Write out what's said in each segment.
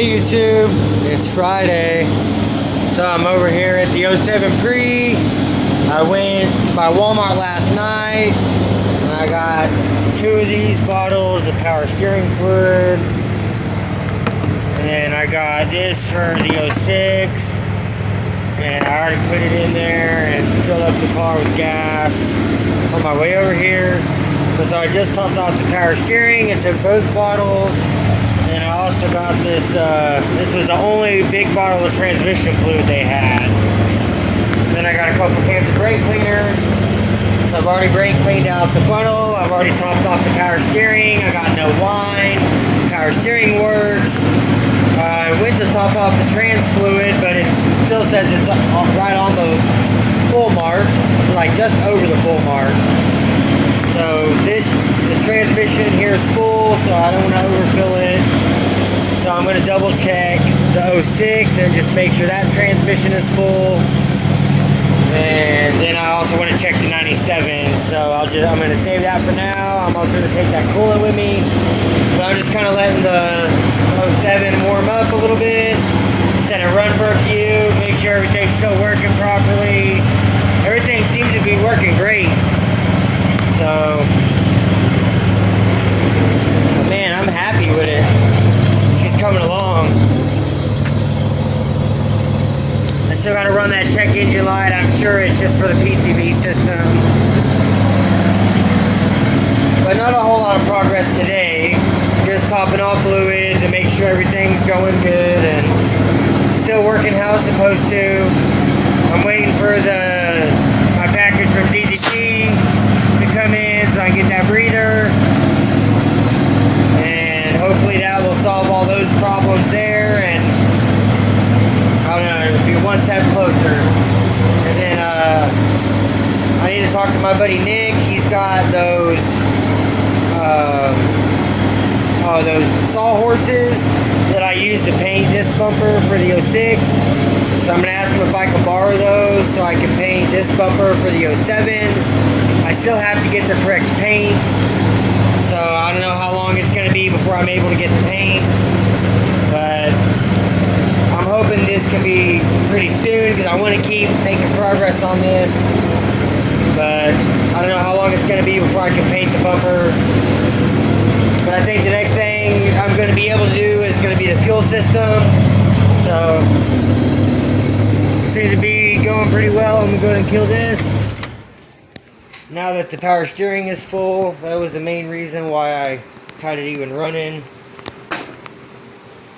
Hey YouTube, it's Friday, so I'm over here at the '07 Prix. I went by Walmart last night, and I got 2 of these bottles of power steering fluid, and then I got this for the '06, and I already put it in there and filled up the car with gas on my way over here. So I just topped off the power steering and took both bottles. And I also got this, this was the only big bottle of transmission fluid they had. Then I got a couple cans of brake cleaner. So I've already brake cleaned out the funnel. I've already topped off the power steering. I got no whine. Power steering works. I went to top off the trans fluid, but it still says it's right on the full mark, like just over the full mark. So the transmission here is full, so I don't want to overfill it. So I'm going to double check the '06 and just make sure that transmission is full. And then I also want to check the '97. So I'm going to save that for now. I'm also going to take that coolant with me. But I'm just kind of letting the '07 warm up a little bit. Let it run for a few. Make sure everything's still working properly. Everything seems to be working great. So, man, I'm happy with it. She's coming along. I still got to run that check engine light. I'm sure it's just for the PCV system. But not a whole lot of progress today. Just topping off fluids and make sure everything's going good and still working how it's supposed to. I'm waiting for my package from ZZP to come in so I can get that breather, and hopefully that will solve all those problems there, and I don't know, it'll be one step closer. And then I need to talk to my buddy Nick. He's got those sawhorses that I use to paint this bumper for the '06. So I'm going to ask him if I can borrow those so I can paint this bumper for the '07. I still have to get the correct paint, so I don't know how long it's going to be before I'm able to get the paint, but I'm hoping this can be pretty soon because I want to keep making progress on this, but I don't know how long it's going to be before I can paint the bumper. But I think the next thing I'm going to be able to do is going to be the fuel system, so it seems to be going pretty well. I'm going to go ahead and kill this. Now that the power steering is full, that was the main reason why I had it even running.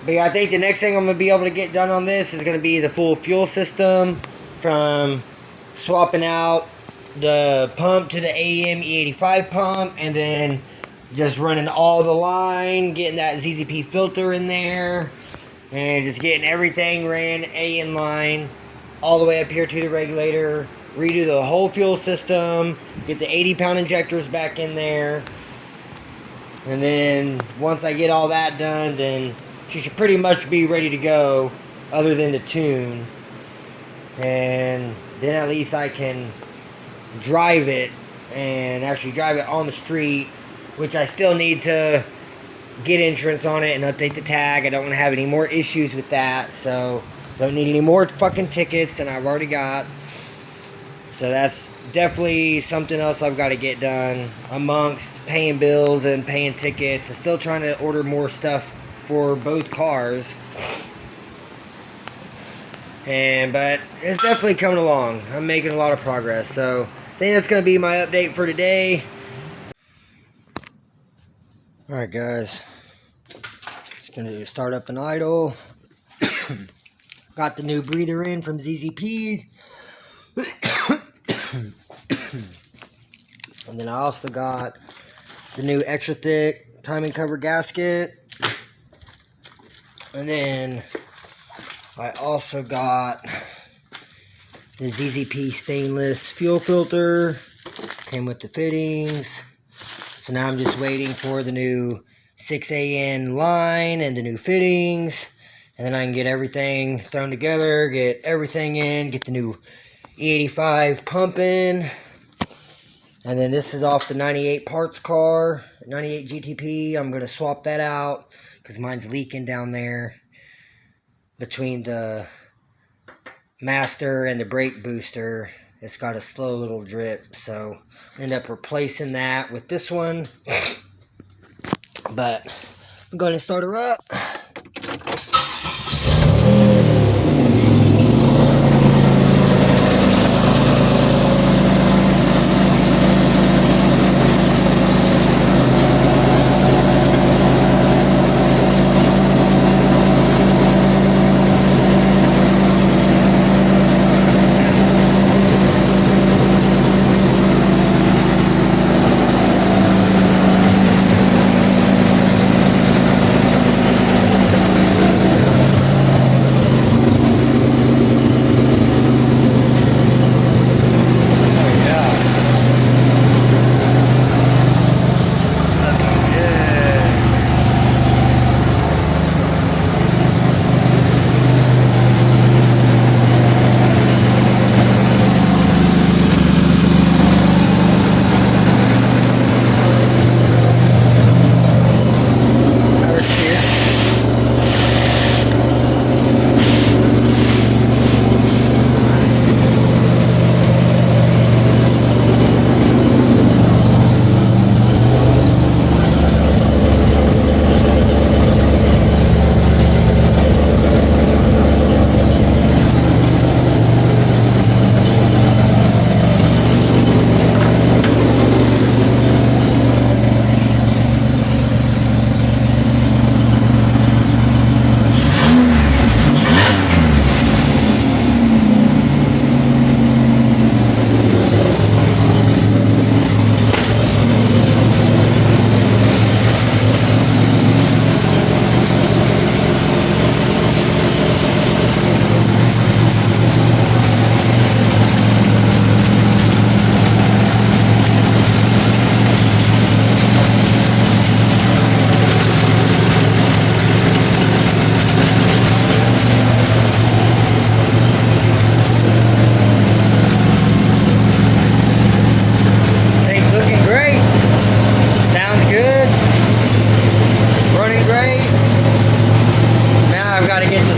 But yeah, I think the next thing I'm going to be able to get done on this is going to be the full fuel system, from swapping out the pump to the AM E85 pump, and then just running all the line, getting that ZZP filter in there, and just getting everything ran in line all the way up here to the regulator. Redo the whole fuel system, get the 80-pound injectors back in there, and then once I get all that done, then she should pretty much be ready to go, other than the tune. And then at least I can drive it, and actually drive it on the street, which I still need to get insurance on it and update the tag. I don't want to have any more issues with that, so don't need any more fucking tickets than I've already got. So that's definitely something else I've got to get done amongst paying bills and paying tickets. I'm still trying to order more stuff for both cars. But it's definitely coming along. I'm making a lot of progress. So I think that's going to be my update for today. Alright guys. Just going to start up an idle. Got the new breather in from ZZP. And then I also got the new extra thick timing cover gasket. And then I also got the ZZP stainless fuel filter. Came with the fittings. So now I'm just waiting for the new 6AN line and the new fittings. And then I can get everything thrown together, get everything in, get the new E85 pumping. And then this is off the 98 parts car, 98 GTP. I'm going to swap that out because mine's leaking down there. between the master and the brake booster. It's got a slow little drip, so I end up replacing that with this one. But I'm going to start her up.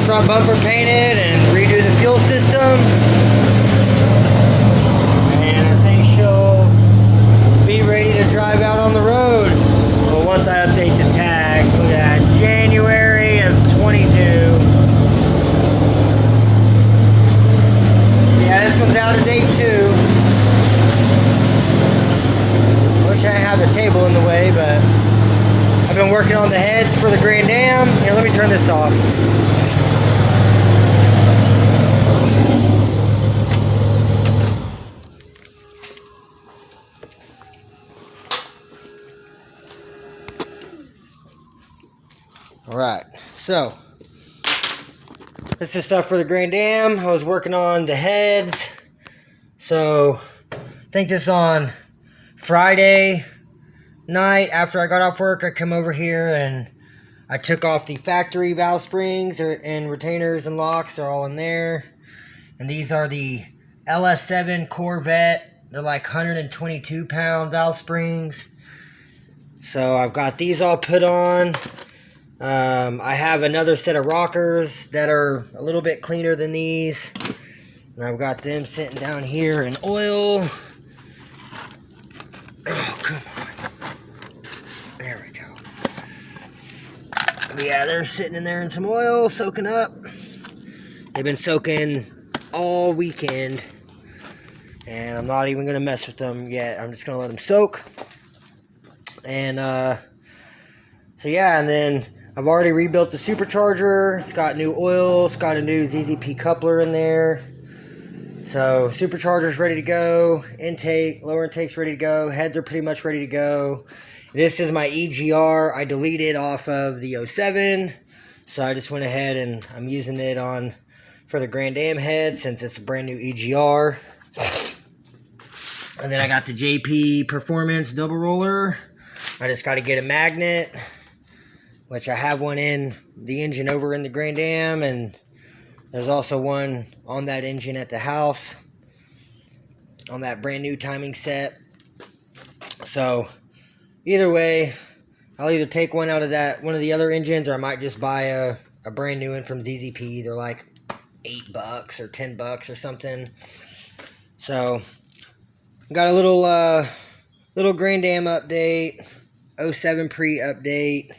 Front bumper painted and redo the fuel system, and I think she'll be ready to drive out on the road. Well, once I update the tag, look at that, January of 22. Yeah, this one's out of date too. Wish I didn't have the table in the way, but I've been working on the heads for the Grand Am. Here, let me turn this off. Alright, so this is stuff for the Grand Am. I was working on the heads. So I think this on Friday night after I got off work, I come over here and I took off the factory valve springs and retainers and locks. They're all in there. And these are the LS7 Corvette. They're like 122 pound valve springs. So I've got these all put on. I have another set of rockers that are a little bit cleaner than these. And I've got them sitting down here in oil. Oh, come on. There we go. Yeah, they're sitting in there in some oil, soaking up. They've been soaking all weekend. And I'm not even going to mess with them yet. I'm just going to let them soak. And, so yeah, and then I've already rebuilt the supercharger. It's got new oil. It's got a new ZZP coupler in there. So supercharger's ready to go. Intake, lower intake's ready to go. Heads are pretty much ready to go. This is my EGR. I deleted off of the 07. So I just went ahead and I'm using it on for the Grand Am head since it's a brand new EGR. And then I got the JP Performance double roller. I just got to get a magnet, which I have one in the engine over in the Grand Am, and there's also one on that engine at the house, on that brand new timing set. So either way, I'll either take one out of that one of the other engines, or I might just buy a brand new one from ZZP. They're like $8 or $10 or something. So got a little Grand Dam update, 07 Prix update.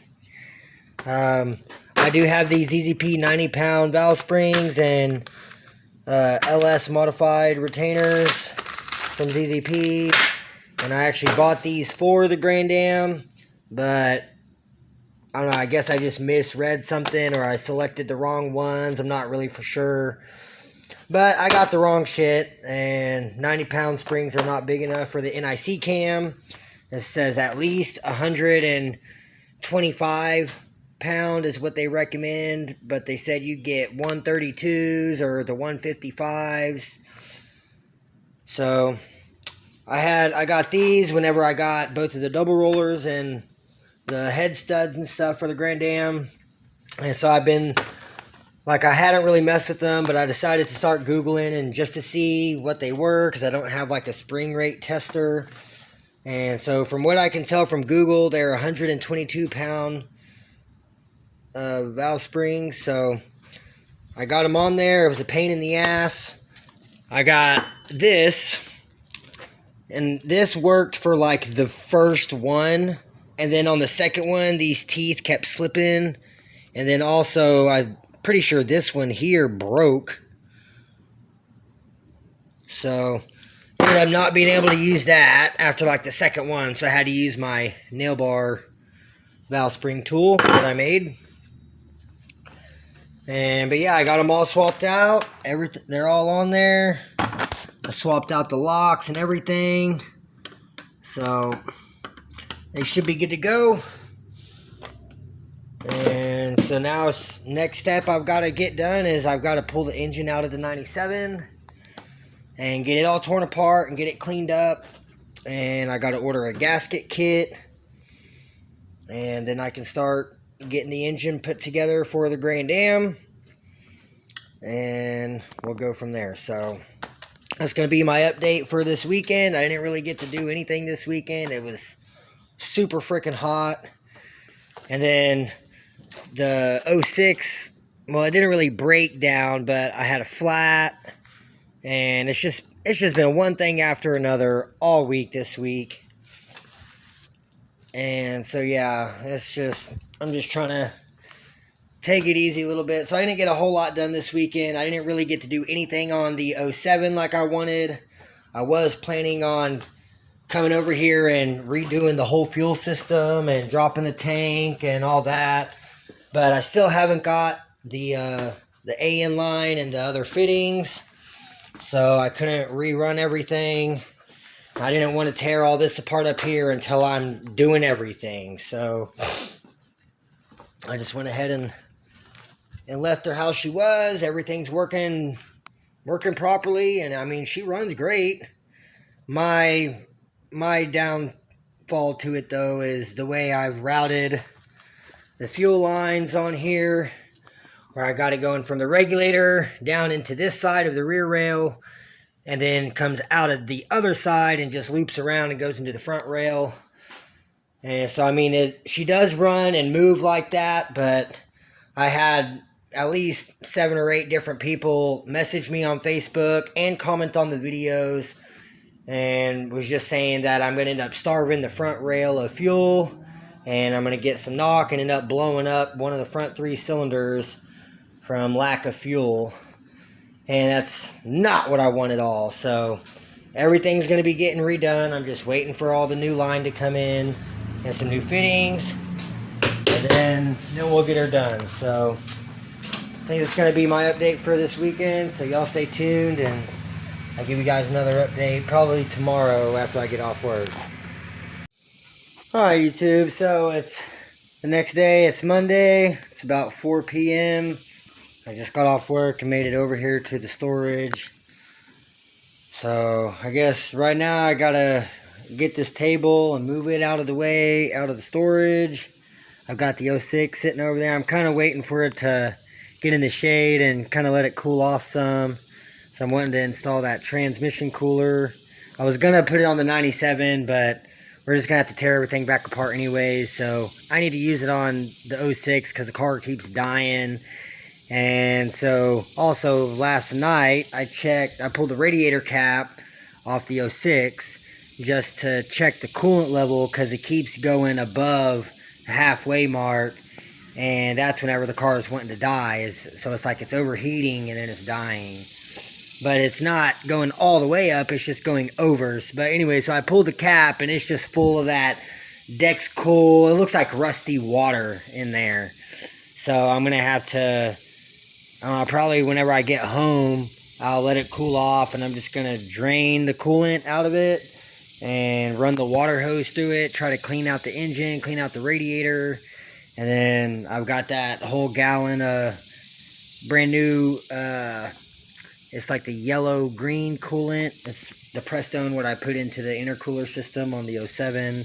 I do have these ZZP 90-pound valve springs and LS modified retainers from ZZP, and I actually bought these for the Grand Dam, but I don't know, I guess I just misread something or I selected the wrong ones. I'm not really for sure. But I got the wrong shit, and 90-pound springs are not big enough for the NIC cam. It says at least 125 pound is what they recommend, but they said you get 132s or the 155s. So I got these whenever I got both of the double rollers and the head studs and stuff for the Grand Dam. And so I've been, like, I hadn't really messed with them, but I decided to start Googling and just to see what they were, because I don't have like a spring rate tester. And so from what I can tell from Google, they're 122 pound valve springs. So I got them on there. It was a pain in the ass. I got this, and this worked for like the first one, and then on the second one these teeth kept slipping, and then also I'm pretty sure this one here broke, so ended up not being able to use that after like the second one. So I had to use my nail bar valve spring tool that I made. But yeah, I got them all swapped out. Everything, they're all on there. I swapped out the locks and everything, so they should be good to go. And so now, next step I've got to get done is I've got to pull the engine out of the 97 and get it all torn apart and get it cleaned up. And I got to order a gasket kit, and then I can start getting the engine put together for the Grand Dam, and we'll go from there. So that's going to be my update for this weekend. I didn't really get to do anything this weekend. It was super freaking hot. And then the 06, well, it didn't really break down, but I had a flat, and it's just been one thing after another all week this week. And so yeah, I'm just trying to take it easy a little bit. So I didn't get a whole lot done this weekend. I didn't really get to do anything on the 07 like I wanted. I was planning on coming over here and redoing the whole fuel system and dropping the tank and all that, but I still haven't got the AN line and the other fittings, so I couldn't rerun everything. I didn't want to tear all this apart up here until I'm doing everything. So I just went ahead and left her how she was. Everything's working properly, and I mean, she runs great. My downfall to it though is the way I've routed the fuel lines on here, where I got it going from the regulator down into this side of the rear rail, and then comes out of the other side and just loops around and goes into the front rail. And so I mean, she does run and move like that, but I had at least 7 or 8 different people message me on Facebook and comment on the videos, and was just saying that I'm going to end up starving the front rail of fuel, and I'm going to get some knock and end up blowing up one of the front 3 cylinders from lack of fuel. And that's not what I want at all. So everything's going to be getting redone. I'm just waiting for all the new line to come in and some new fittings, and then we'll get her done. So I think that's going to be my update for this weekend. So y'all stay tuned, and I'll give you guys another update probably tomorrow after I get off work. Alright, YouTube, so it's the next day. It's Monday. It's about 4 p.m. I just got off work and made it over here to the storage. So I guess right now I gotta get this table and move it out of the way, out of the storage. I've got the 06 sitting over there. I'm kind of waiting for it to get in the shade and kind of let it cool off some. So I'm wanting to install that transmission cooler. I was gonna put it on the 97, but we're just gonna have to tear everything back apart anyways. So I need to use it on the 06 because the car keeps dying. And so also last night I pulled the radiator cap off the 06 just to check the coolant level because it keeps going above the halfway mark, and that's whenever the car is wanting to die. So it's like it's overheating and then it's dying. But it's not going all the way up, it's just going over. But anyway, so I pulled the cap and it's just full of that Dex Cool. It looks like rusty water in there. So I'm going to have to, probably whenever I get home, I'll let it cool off and I'm just going to drain the coolant out of it and run the water hose through it, try to clean out the engine, clean out the radiator. And then I've got that whole gallon of brand new, it's like the yellow-green coolant. It's the Prestone, what I put into the intercooler system on the 07.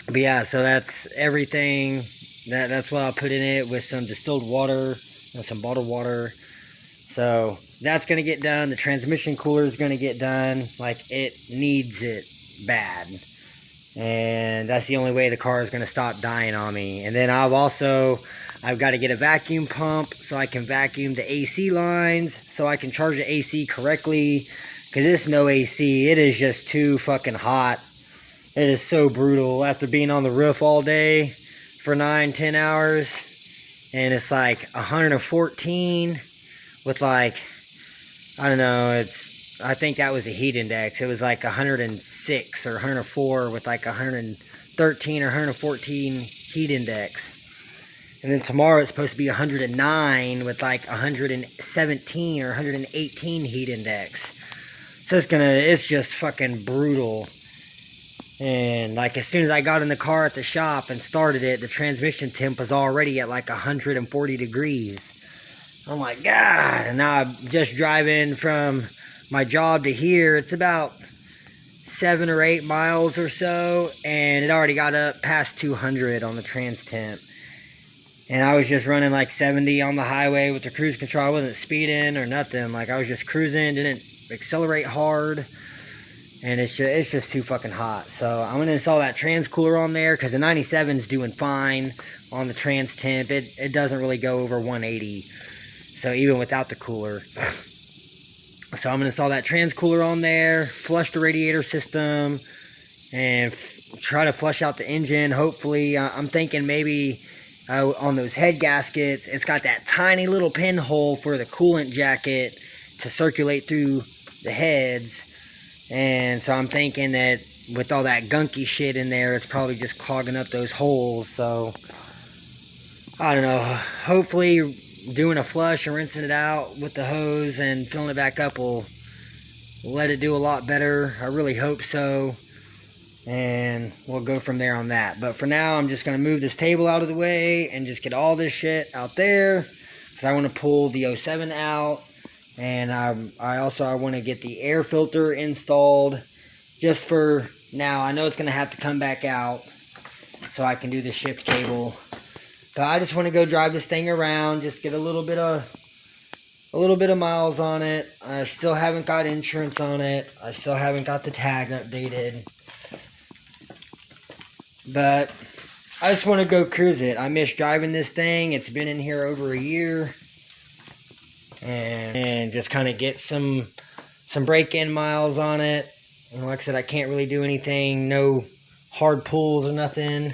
But yeah, so that's everything. That's what I'll put in it with some distilled water and some bottled water. So that's going to get done. The transmission cooler is going to get done. Like, it needs it bad. And that's the only way the car is going to stop dying on me. And then I've got to get a vacuum pump so I can vacuum the AC lines so I can charge the AC correctly, because it's no AC. It is just too fucking hot. It is so brutal after being on the roof all day for 9-10 hours, and it's like 114 with like, I don't know, I think that was the heat index. It was like 106 or 104 with like 113 or 114 heat index. And then tomorrow it's supposed to be 109 with like 117 or 118 heat index. So it's just fucking brutal. And like as soon as I got in the car at the shop and started it, the transmission temp was already at like 140 degrees. I'm like, God. And now I'm just driving from my job to here. It's about 7 or 8 miles or so, and it already got up past 200 on the trans temp. And I was just running like 70 on the highway with the cruise control. I wasn't speeding or nothing. Like, I was just cruising, didn't accelerate hard. And it's just too fucking hot. So I'm going to install that trans cooler on there because the 97's doing fine on the trans temp. It doesn't really go over 180. So even without the cooler. So I'm going to install that trans cooler on there, flush the radiator system, and try to flush out the engine. Hopefully, I'm thinking maybe on those head gaskets, it's got that tiny little pinhole for the coolant jacket to circulate through the heads. And so I'm thinking that with all that gunky shit in there, it's probably just clogging up those holes. So, I don't know. Hopefully, doing a flush and rinsing it out with the hose and filling it back up will let it do a lot better. I really hope so. And we'll go from there on that. But for now, I'm just going to move this table out of the way and just get all this shit out there, because I want to pull the 07 out. And I want to get the air filter installed just for now. I know it's going to have to come back out so I can do the shift cable. But I just want to go drive this thing around, just get a little bit of miles on it. I still haven't got insurance on it. I still haven't got the tag updated. But I just want to go cruise it. I miss driving this thing. It's been in here over a year. And just kind of get some break-in miles on it. And like I said, I can't really do anything, no hard pulls or nothing.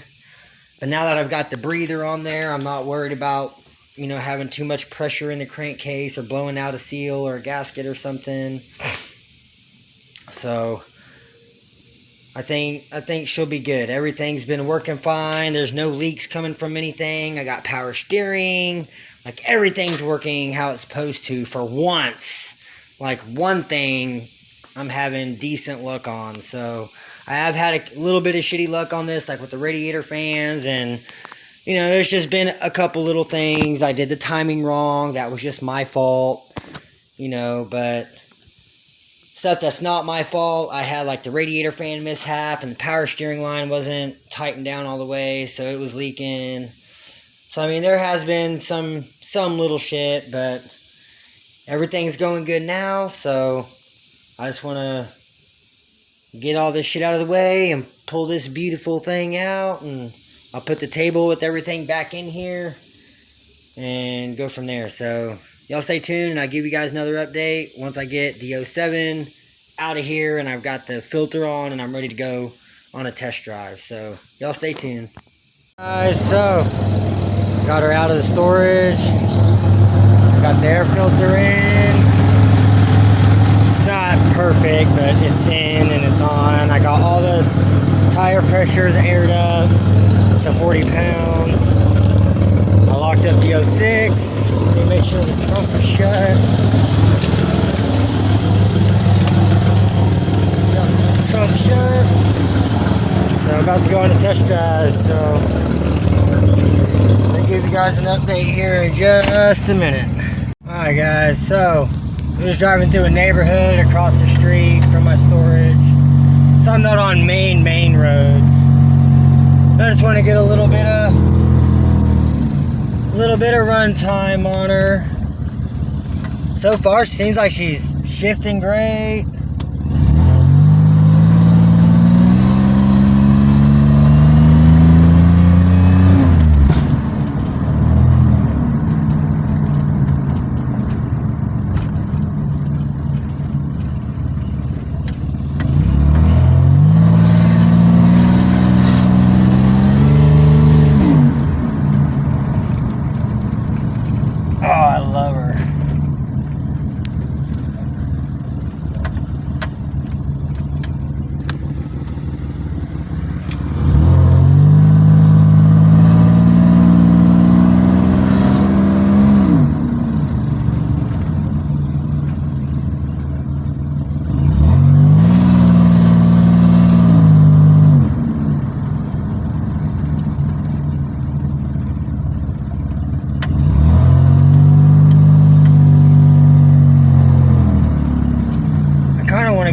But now that I've got the breather on there, I'm not worried about, having too much pressure in the crankcase or blowing out a seal or a gasket or something. So I think she'll be good. Everything's been working fine. There's no leaks coming from anything. I got power steering. Like, everything's working how it's supposed to for once. Like, one thing I'm having decent luck on. So I have had a little bit of shitty luck on this, like with the radiator fans, and there's just been a couple little things. I did the timing wrong. That was just my fault. But stuff that's not my fault, I had like the radiator fan mishap, and the power steering line wasn't tightened down all the way, so it was leaking. So I mean, there has been some little shit, but everything's going good now. So I just want to get all this shit out of the way and pull this beautiful thing out, and I'll put the table with everything back in here and go from there. So y'all stay tuned, and I'll give you guys another update once I get the 07 out of here and I've got the filter on and I'm ready to go on a test drive. So y'all stay tuned. Guys, so got her out of the storage, got the air filter in. It's not perfect, but it's in and it's on. I got all the tire pressures aired up to 40 pounds. I locked up the 06. Let me make sure the trunk is shut. Got the trunk shut. So I'm about to go on a test drive, so I'll give you guys an update here in just a minute. Alright guys, so I'm just driving through a neighborhood across the street from my storage. So I'm not on main roads. I just want to get a little bit of run time on her. So far, she seems like she's shifting great.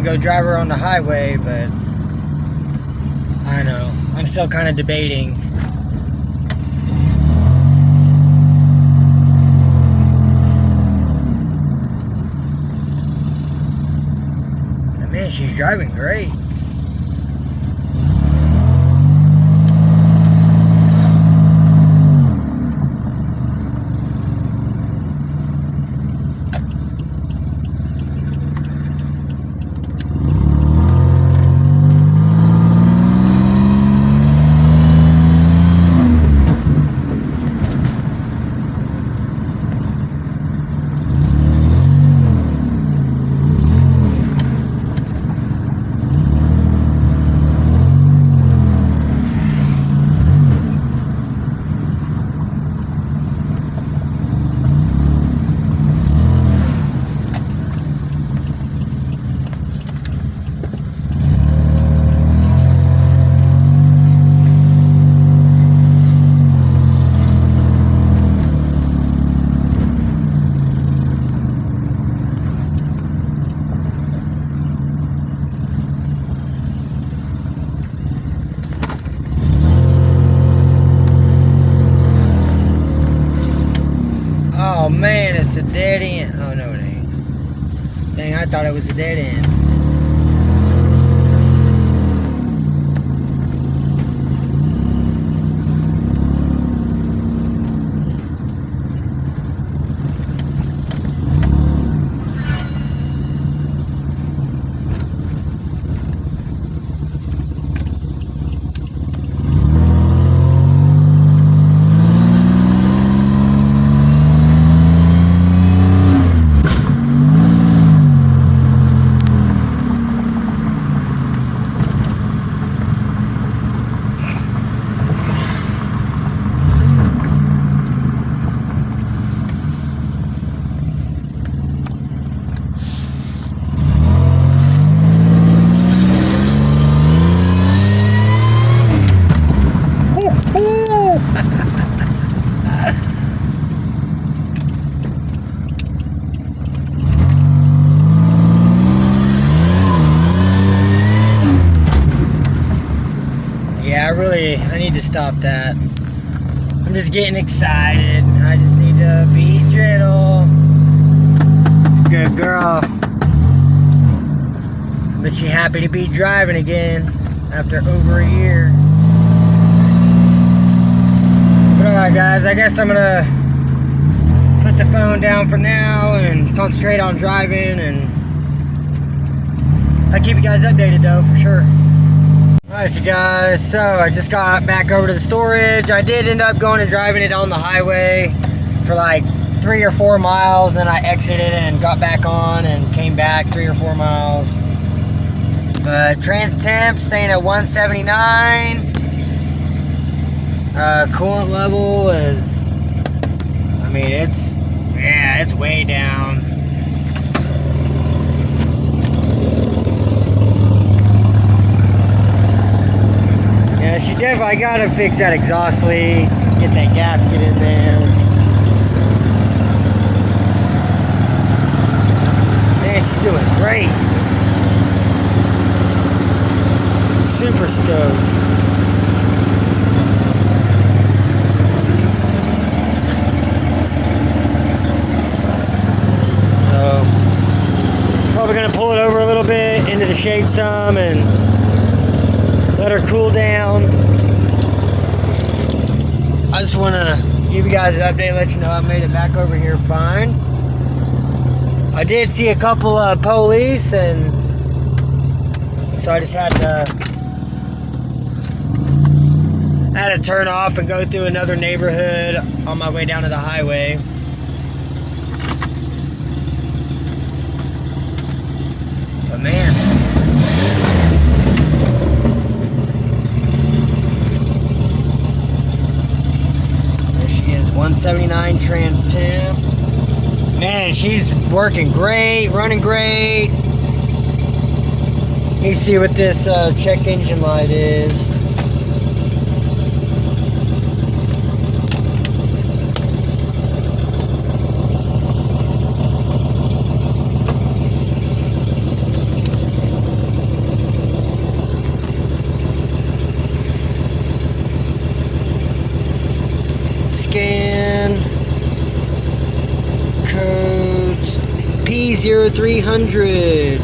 Go drive her on the highway, but I don't know, I'm still kind of debating. And man, she's driving great. Oh man, it's a dead end. Oh no, it ain't. Dang, I thought it was a dead end. I need to stop that. I'm just getting excited. I just need to be gentle. It's a good girl. But Makes you happy to be driving again after over a year. But alright guys, I guess I'm gonna put the phone down for now and concentrate on driving, and I'll keep you guys updated though, for sure. Alright you guys, so I just got back over to the storage. I did end up going and driving it on the highway for like 3 or 4 miles, then I exited and got back on and came back 3 or 4 miles. But trans temp staying at 179. Coolant level is, I mean, it's way down. Yeah, she definitely gotta fix that exhaust leak, get that gasket in there. Man, she's doing great. Super stoked. Probably gonna pull it over a little bit into the shade some and let her cool down. I just wanna give you guys an update, let you know I made it back over here fine. I did see a couple of police, and so I just had to turn off and go through another neighborhood on my way down to the highway. But man, there she is, 179 trans temp. Man, she's working great, running great. Let me see what this check engine light is. Scan codes P0300.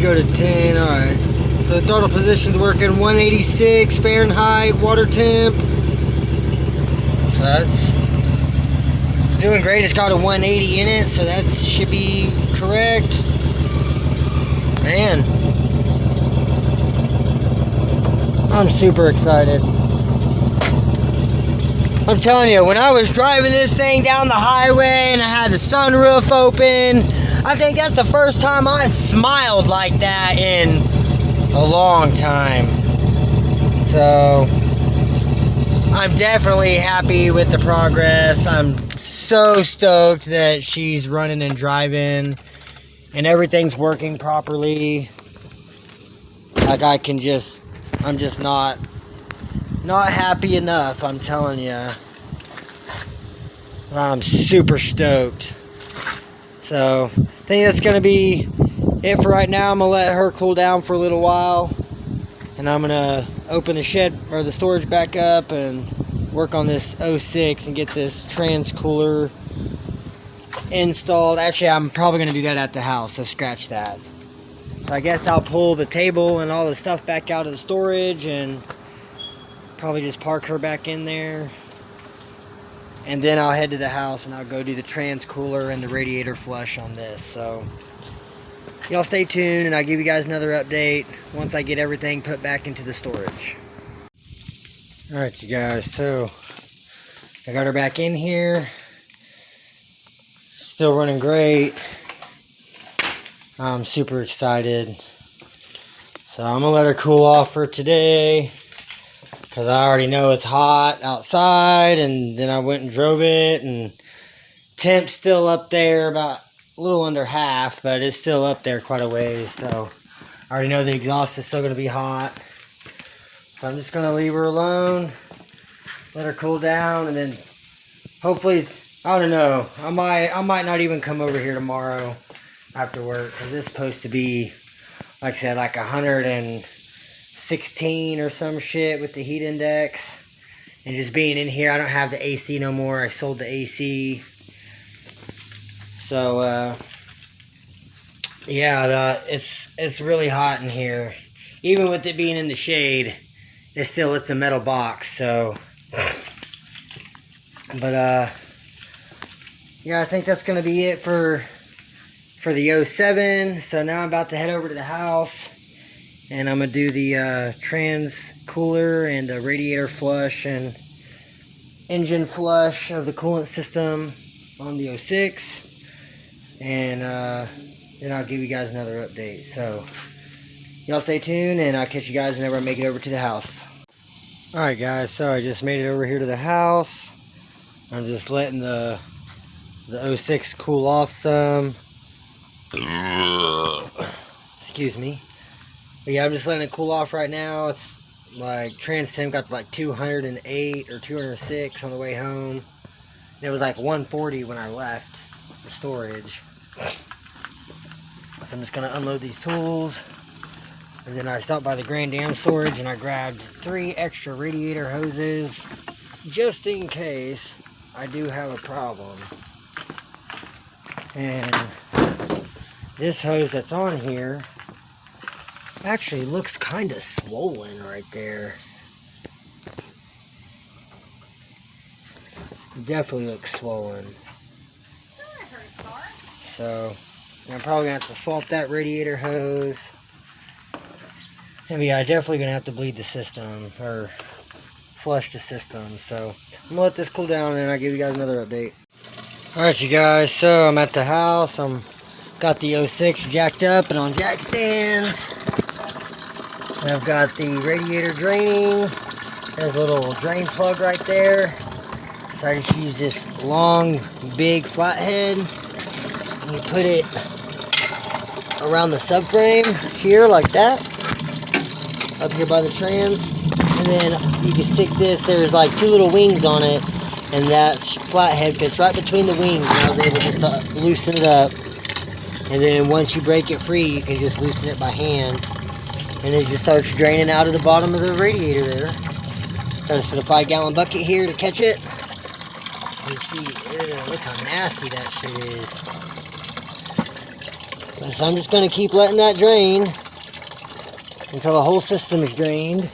Go to 10, alright. So the throttle position's working 186 Fahrenheit, water temp. So that's doing great. It's got a 180 in it, so that should be correct. Man, I'm super excited. I'm telling you, when I was driving this thing down the highway and I had the sunroof open, I think that's the first time I smiled like that in a long time. So I'm definitely happy with the progress. I'm so stoked that she's running and driving and everything's working properly. Like I'm just not happy enough, I'm telling you. I'm super stoked. So I think that's going to be it for right now. I'm going to let her cool down for a little while, and I'm going to open the shed or the storage back up and work on this 06 and get this trans cooler installed. Actually, I'm probably going to do that at the house, so scratch that. So I guess I'll pull the table and all the stuff back out of the storage and probably just park her back in there. And then I'll head to the house and I'll go do the trans cooler and the radiator flush on this. So y'all stay tuned and I'll give you guys another update once I get everything put back into the storage. Alright you guys, so I got her back in here. Still running great. I'm super excited. So I'm gonna let her cool off for today, because I already know it's hot outside, and then I went and drove it, and temp's still up there about a little under half, but it's still up there quite a ways, so I already know the exhaust is still going to be hot. So I'm just going to leave her alone, let her cool down, and then hopefully, I don't know, I might not even come over here tomorrow after work, because it's supposed to be, like I said, like 116 or some shit with the heat index. And just being in here, I don't have the AC no more. I sold the AC. So, yeah, it's really hot in here. Even with it being in the shade, it's a metal box. So, but yeah, I think that's gonna be it for the 07. So now I'm about to head over to the house, and I'm gonna do the trans cooler and the radiator flush and engine flush of the coolant system on the 06, and then I'll give you guys another update. So y'all stay tuned, and I'll catch you guys whenever I make it over to the house. Alright guys, so I just made it over here to the house. I'm just letting the 06 cool off some. Excuse me. But yeah, I'm just letting it cool off right now. It's like trans temp got to like 208 or 206 on the way home. And it was like 140 when I left the storage. So I'm just gonna unload these tools. And then I stopped by the Grand Dam storage and I grabbed 3 extra radiator hoses just in case I do have a problem. And this hose that's on here actually looks kind of swollen right there. Definitely looks swollen. So I'm probably gonna have to fault that radiator hose. And yeah, definitely gonna have to bleed the system or flush the system. So I'm gonna let this cool down, and then I'll give you guys another update. Alright you guys, so I'm at the house. Got the 06 jacked up and on jack stands. And I've got the radiator draining. There's a little drain plug right there. So I just use this long, big flathead. And you put it around the subframe here like that. Up here by the trans. And then you can stick this, there's like 2 little wings on it. And that flathead fits right between the wings. And I was able just to loosen it up. And then once you break it free, you can just loosen it by hand. And it just starts draining out of the bottom of the radiator there. So I just put a 5-gallon bucket here to catch it. You see, look how nasty that shit is. So I'm just going to keep letting that drain until the whole system is drained.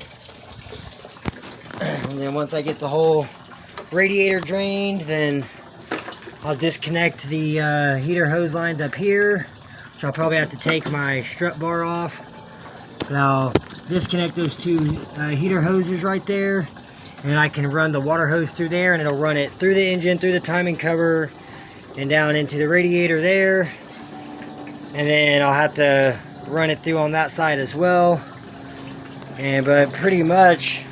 And then once I get the whole radiator drained, then I'll disconnect the heater hose lines up here. So I'll probably have to take my strut bar off. And I'll disconnect those 2 heater hoses right there, and I can run the water hose through there, and it'll run it through the engine, through the timing cover, and down into the radiator there. And then I'll have to run it through on that side as well. But pretty much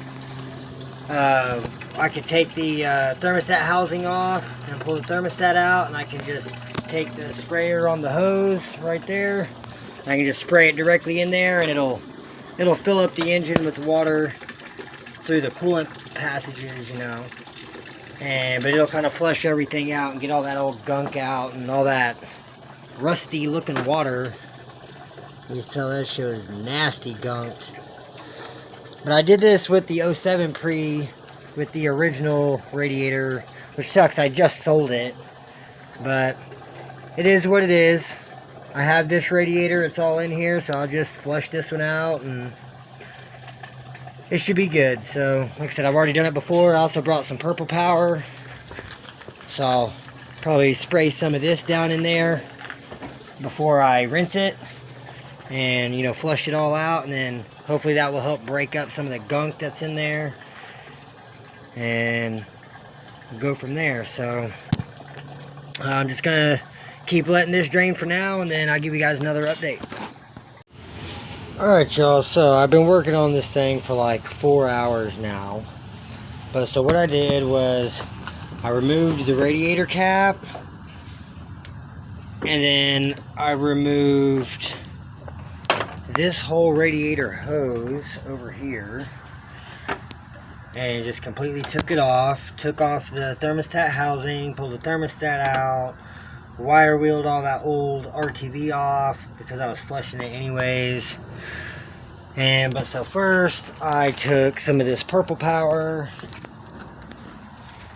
I can take the thermostat housing off and pull the thermostat out, and I can just take the sprayer on the hose right there. I can just spray it directly in there, and it'll fill up the engine with water through the coolant passages, you know. But it'll kind of flush everything out and get all that old gunk out and all that rusty looking water. You can tell that shit was nasty gunked. But I did this with the 07 Prix with the original radiator, which sucks, I just sold it. But it is what it is. I have this radiator, it's all in here, so I'll just flush this one out and it should be good. So, like I said, I've already done it before. I also brought some purple power, so I'll probably spray some of this down in there before I rinse it and, you know, flush it all out, and then hopefully that will help break up some of the gunk that's in there, and we'll go from there. So I'm just gonna keep letting this drain for now, and then I'll give you guys another update. Alright, y'all, so I've been working on this thing for like 4 hours now. But so what I did was I removed the radiator cap, and then I removed this whole radiator hose over here and just completely took it off. Took off the thermostat housing, pulled the thermostat out, wire wheeled all that old RTV off because I was flushing it anyways. But so first I took some of this purple power.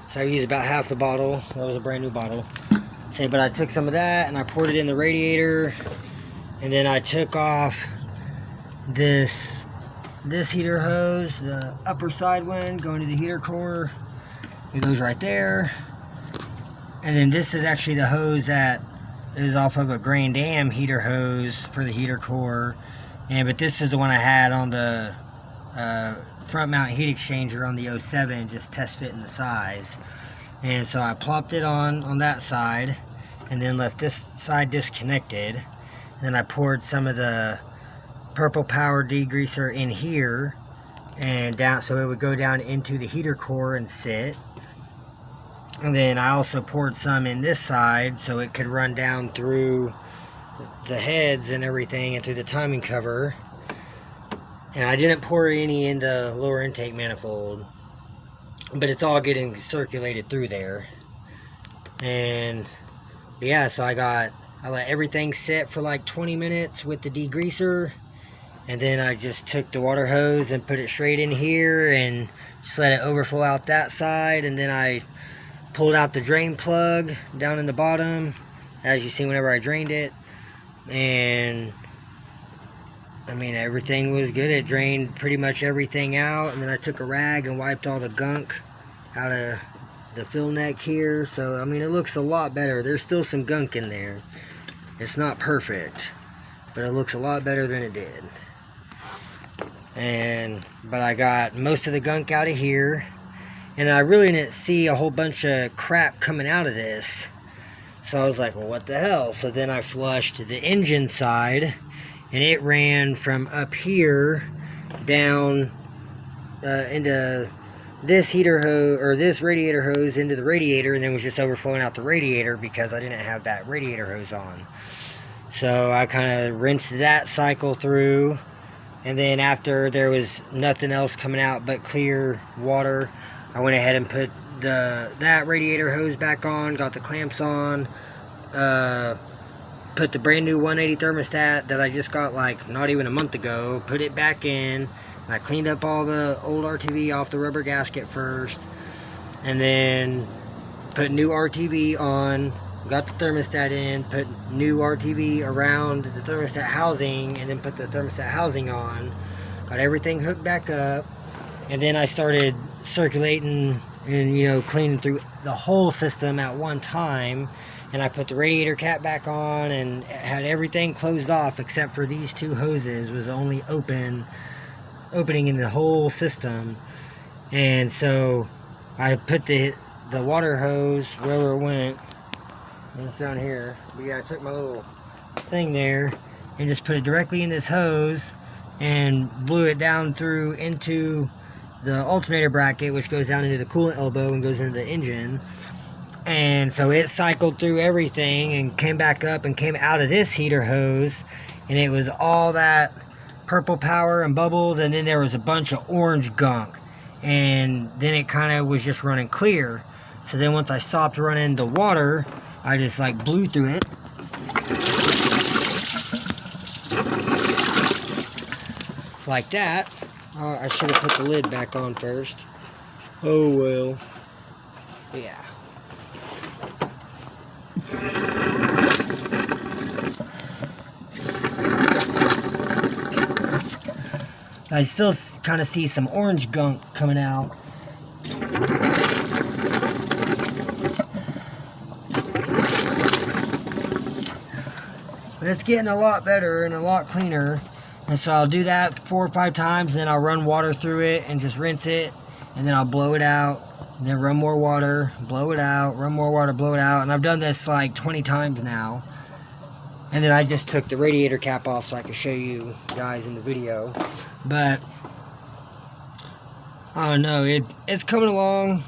So I used about half the bottle. That was a brand new bottle. But I took some of that and I poured it in the radiator, and then I took off this heater hose, the upper side one going to the heater core. It goes right there. And then this is actually the hose that is off of a Grand Am heater hose for the heater core. But this is the one I had on the front mount heat exchanger on the 07, just test fitting the size. And so I plopped it on that side and then left this side disconnected. And then I poured some of the purple power degreaser in here and down, so it would go down into the heater core and sit. And then I also poured some in this side so it could run down through the heads and everything and through the timing cover. And I didn't pour any in the lower intake manifold, but it's all getting circulated through there. And yeah, so I let everything sit for like 20 minutes with the degreaser, and then I just took the water hose and put it straight in here and just let it overflow out that side. And then I pulled out the drain plug down in the bottom, as you see whenever I drained it. And I mean, everything was good. It drained pretty much everything out. And then I took a rag and wiped all the gunk out of the fill neck here. So I mean, it looks a lot better. There's still some gunk in there. It's not perfect, but it looks a lot better than it did. But I got most of the gunk out of here, and I really didn't see a whole bunch of crap coming out of this. So I was like, well, what the hell? So then I flushed the engine side, and it ran from up here down into this heater hose, or this radiator hose, into the radiator, and then was just overflowing out the radiator because I didn't have that radiator hose on. So I kind of rinsed that cycle through, and then after there was nothing else coming out but clear water, I went ahead and put that radiator hose back on, got the clamps on, put the brand new 180 thermostat that I just got like not even a month ago, put it back in. I cleaned up all the old RTV off the rubber gasket first, and then put new RTV on, got the thermostat in, put new RTV around the thermostat housing, and then put the thermostat housing on, got everything hooked back up, and then I started circulating and cleaning through the whole system at one time. And I put the radiator cap back on and had everything closed off except for these two hoses was the only opening in the whole system. And so I put the water hose wherever it went. It's down here. But yeah, I took my little thing there and just put it directly in this hose and blew it down through into the alternator bracket, which goes down into the coolant elbow and goes into the engine. And so it cycled through everything and came back up and came out of this heater hose, and it was all that purple power and bubbles, and then there was a bunch of orange gunk, and then it kind of was just running clear. So then once I stopped running the water, I just like blew through it, like that. I should have put the lid back on first. Oh well. Yeah. I still kind of see some orange gunk coming out. But it's getting a lot better and a lot cleaner. And so I'll do that 4 or 5 times, and then I'll run water through it and just rinse it, and then I'll blow it out, and then run more water, blow it out, run more water, blow it out. And I've done this like 20 times now. And then I just took the radiator cap off so I could show you guys in the video. But I don't know, it's coming along.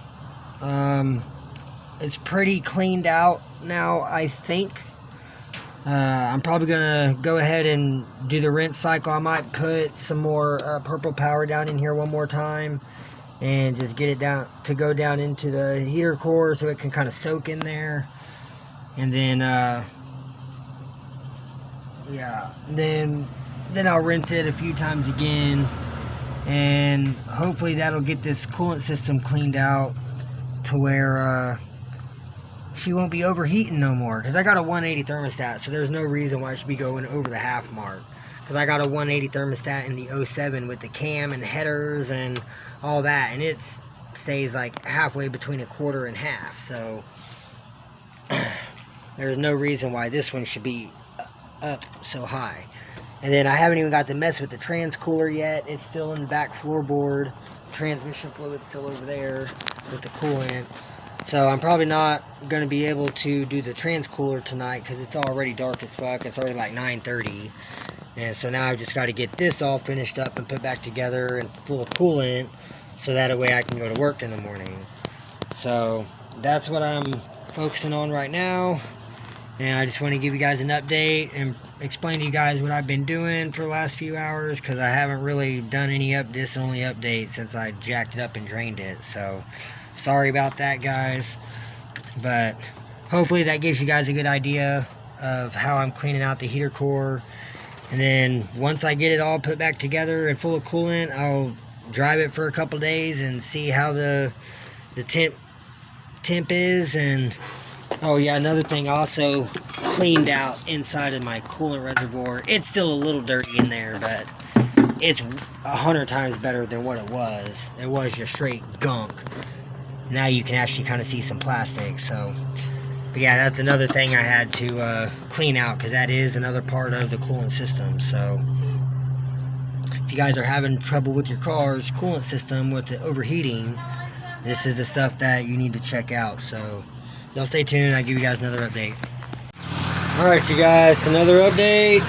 It's pretty cleaned out now, I think. I'm probably gonna go ahead and do the rinse cycle. I might put some more purple power down in here one more time and just get it down to go down into the heater core so it can kind of soak in there. And then yeah, then I'll rinse it a few times again, and hopefully that'll get this coolant system cleaned out to where she won't be overheating no more. Because I got a 180 thermostat, so there's no reason why I should be going over the half mark. Because I got a 180 thermostat in the 07 with the cam and headers and all that, and it stays like halfway between a quarter and half. So there's no reason why this one should be up so high. And then I haven't even got to mess with the trans cooler yet. It's still in the back floorboard. Transmission fluid's still over there with the coolant. So I'm probably not going to be able to do the trans cooler tonight because it's already dark as fuck. It's already like 9:30. And so now I've just got to get this all finished up and put back together and full of coolant so that way I can go to work in the morning. So that's what I'm focusing on right now. And I just want to give you guys an update and explain to you guys what I've been doing for the last few hours, because I haven't really done any this only update since I jacked it up and drained it. So sorry about that, guys. But hopefully that gives you guys a good idea of how I'm cleaning out the heater core. And then once I get it all put back together and full of coolant, I'll drive it for a couple days and see how the temp is. And oh yeah, another thing, I also cleaned out inside of my coolant reservoir. It's still a little dirty in there, but it's 100 times better than what it was. It was just straight gunk. Now you can actually kind of see some plastic. So but yeah, that's another thing I had to clean out, because that is another part of the coolant system. So if you guys are having trouble with your car's coolant system with the overheating, this is the stuff that you need to check out. So y'all stay tuned, I'll give you guys another update. Alright you guys, another update.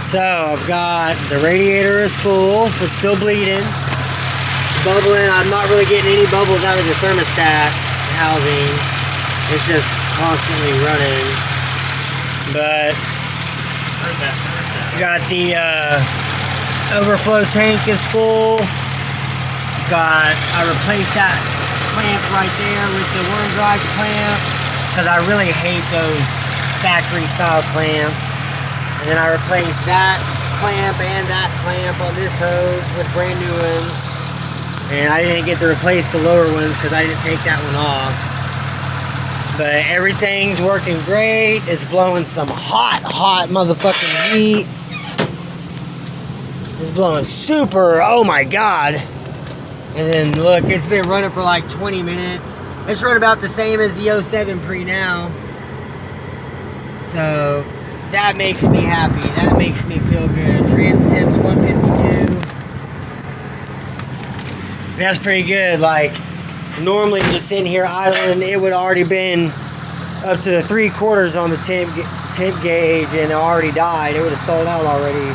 So I've got the radiator is full, it's still bleeding. It's bubbling. I'm not really getting any bubbles out of the thermostat housing. It's just constantly running. But got the overflow tank is full. I replaced that clamp right there with the worm drive clamp, because I really hate those factory style clamps. And then I replaced that clamp and that clamp on this hose with brand new ones. And I didn't get to replace the lower ones because I didn't take that one off. But everything's working great. It's blowing some hot motherfucking heat. It's blowing super, oh my god. And then look, it's been running for like 20 minutes. It's running about the same as the 07 Prix now. So that makes me happy. That makes me feel good. Trans temps 152. That's pretty good. Like normally just sitting here idling, it would already been up to the 3/4 on the temp gauge and it already died. It would have sold out already.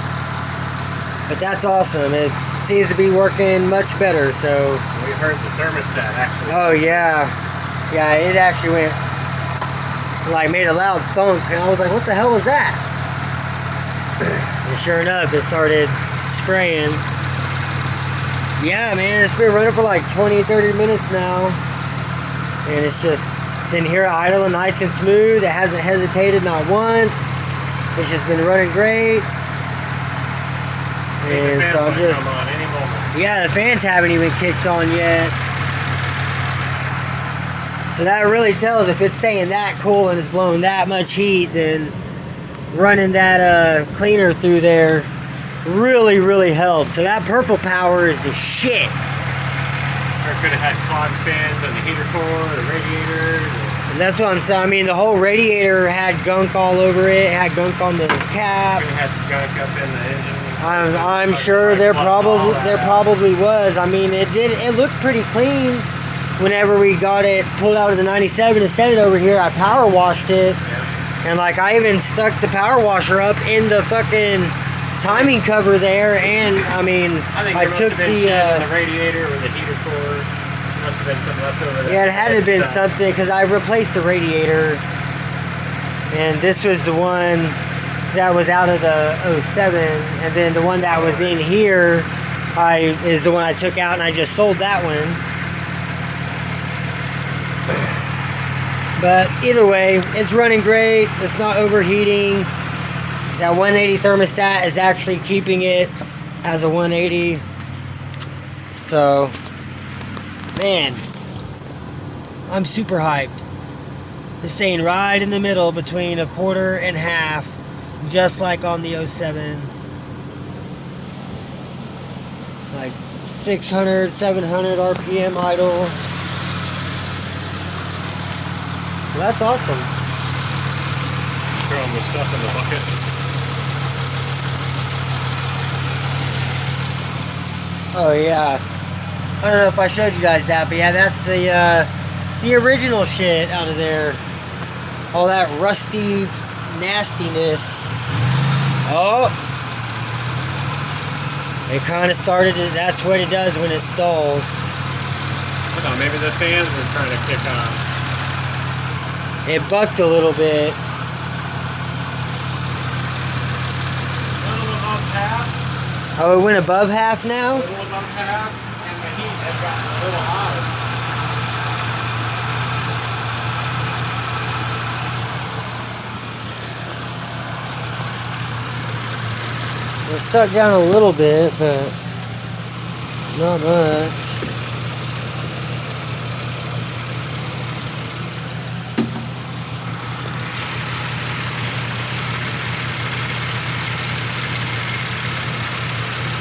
But that's awesome. It seems to be working much better. So we heard the thermostat actually. Oh yeah, yeah. It actually went like made a loud thunk, and I was like, "What the hell was that?" And sure enough, it started spraying. Yeah, man, it's been running for like 20-30 minutes now, and it's just sitting here idling nice and smooth. It hasn't hesitated not once. It's just been running great. And so I'm just, yeah, the fans haven't even kicked on yet. So that really tells if it's staying that cool and it's blowing that much heat, then running that cleaner through there really helps. So that purple power is the shit. Or could have had clogged fans on the heater core, the radiator. And that's what I'm saying. I mean, the whole radiator had gunk all over it. It had gunk on the cap. Could have had gunk up in the engine. I'm sure there probably was. I mean, it looked pretty clean whenever we got it pulled out of the 97 and set it over here. I power washed it, And like I even stuck the power washer up in the fucking timing cover there, and I mean I took must have been the shit in the radiator or the heater core. Must have been something left over there. yeah, it had to have been something because I replaced the radiator, and this was the one that was out of the '07, and then the one that was in here is the one I took out, and I just sold that one. But either way, it's running great. It's not overheating. That 180 thermostat is actually keeping it as a 180. So, man, I'm super hyped. It's staying right in the middle between a quarter and half, just like on the '07. Like 600, 700 RPM idle. Well, that's awesome. Throwing the stuff in the bucket. Oh yeah. I don't know if I showed you guys that, but yeah, that's the original shit out of there. All that rusty nastiness. Oh. It kind of started to, that's what it does when it stalls. I don't know, maybe the fans were trying to kick on. It bucked a little bit. A little above half. Oh, it went above half now? A little above half, and the heat has gotten a little hotter. It sucked down a little bit, but not much.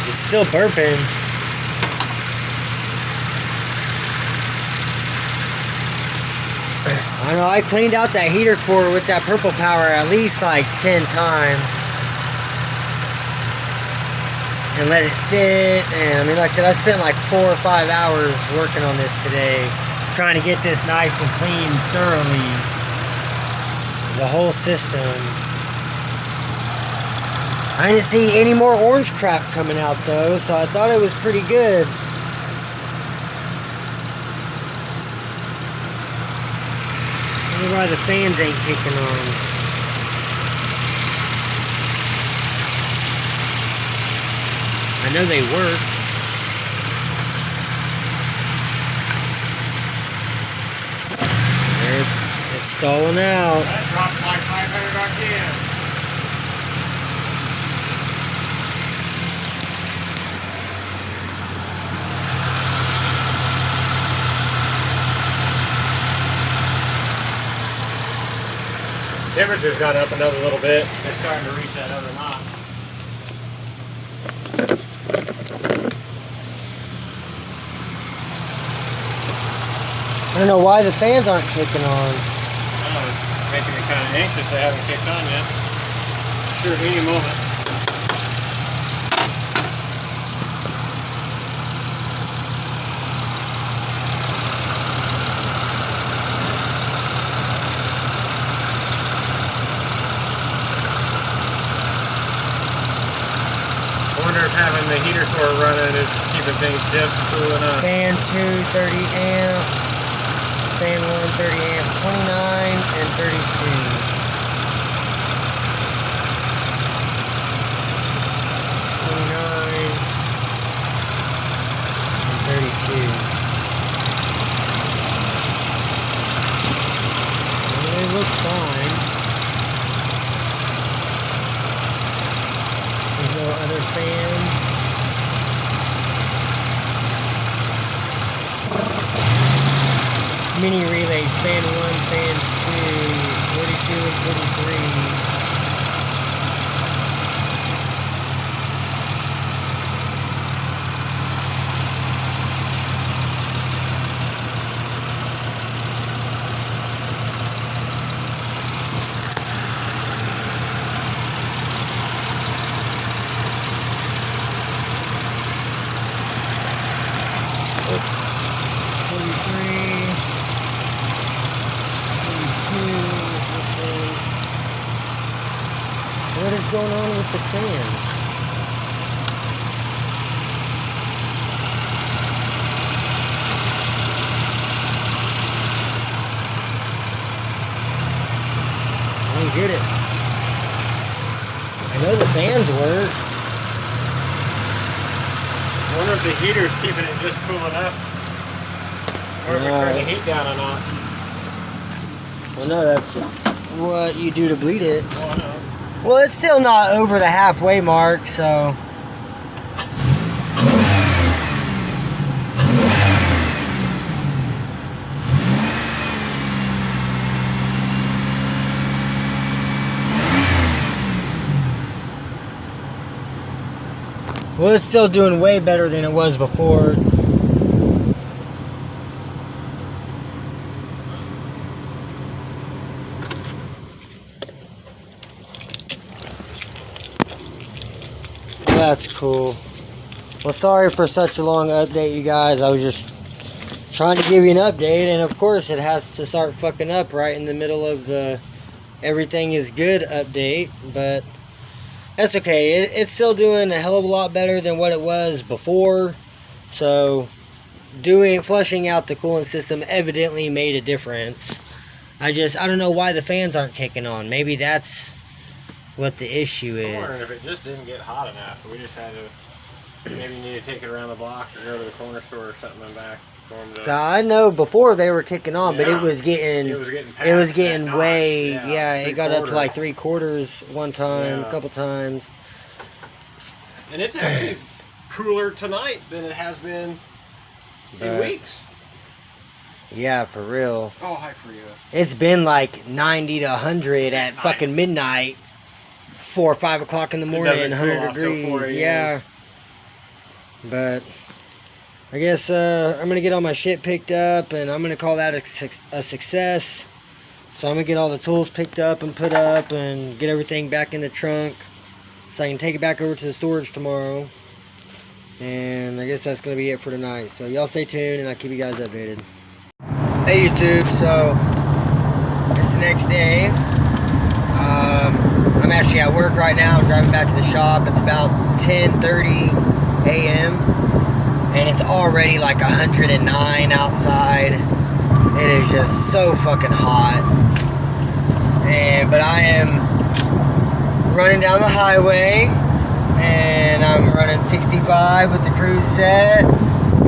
It's still burping. I know, I cleaned out that heater core with that purple power at least like 10 times. And let it sit, and I mean, like I said, I spent like 4 or 5 hours working on this today, trying to get this nice and clean thoroughly. The whole system. I didn't see any more orange crap coming out though, so I thought it was pretty good. I wonder why the fans ain't kicking on. I know they work. It's stalling out. That dropped like 500 RPM. Temperature's gone up another little bit. It's starting to reach that other knot. I don't know why the fans aren't kicking on. It's making me kind of anxious they haven't kicked on yet. Sure, any moment. I wonder if having the heater core running is keeping things just cool enough. Fan 2, 30 amp. Fan 1, 30 amp. 29 and 32. 29 and 32. Well, they look fine. There's no other fans. Mini relays, fan 1, fan 2, 42 and 43. What is going on with the fan? I don't get it. I know the fans work. I wonder if the heater's keeping it just cooling up. Or if it turns the heat down or not. Well, no, that's what you do to bleed it. Oh, I know. Well, it's still not over the halfway mark, so. Well, it's still doing way better than it was before. That's cool. Well, sorry for such a long update, you guys. I was just trying to give you an update, and of course it has to start fucking up right in the middle of the everything is good update, but that's okay. It's still doing a hell of a lot better than what it was before. So flushing out the coolant system evidently made a difference. I don't know why the fans aren't kicking on. Maybe that's what the issue is. I'm wondering if it just didn't get hot enough. We just had to, maybe need to take it around the block or go to the corner store or something and back for them to. So I know before they were kicking on, but it was getting way, it got up to like 3/4 one time, a couple times. And it's actually cooler tonight than it has been in weeks. Yeah, for real. Oh, hi for you. It's been like 90 to 100 at fucking midnight, 4 or 5 o'clock in the morning, 100 degrees. Yeah. But I guess I'm going to get all my shit picked up, and I'm going to call that a success. So I'm going to get all the tools picked up and put up and get everything back in the trunk so I can take it back over to the storage tomorrow. And I guess that's going to be it for tonight. So y'all stay tuned, and I'll keep you guys updated. Hey YouTube, so it's the next day. I'm actually at work right now. I'm driving back to the shop. It's about 10:30 a.m. and it's already like 109 outside. It is just so fucking hot. But I am running down the highway, and I'm running 65 with the cruise set.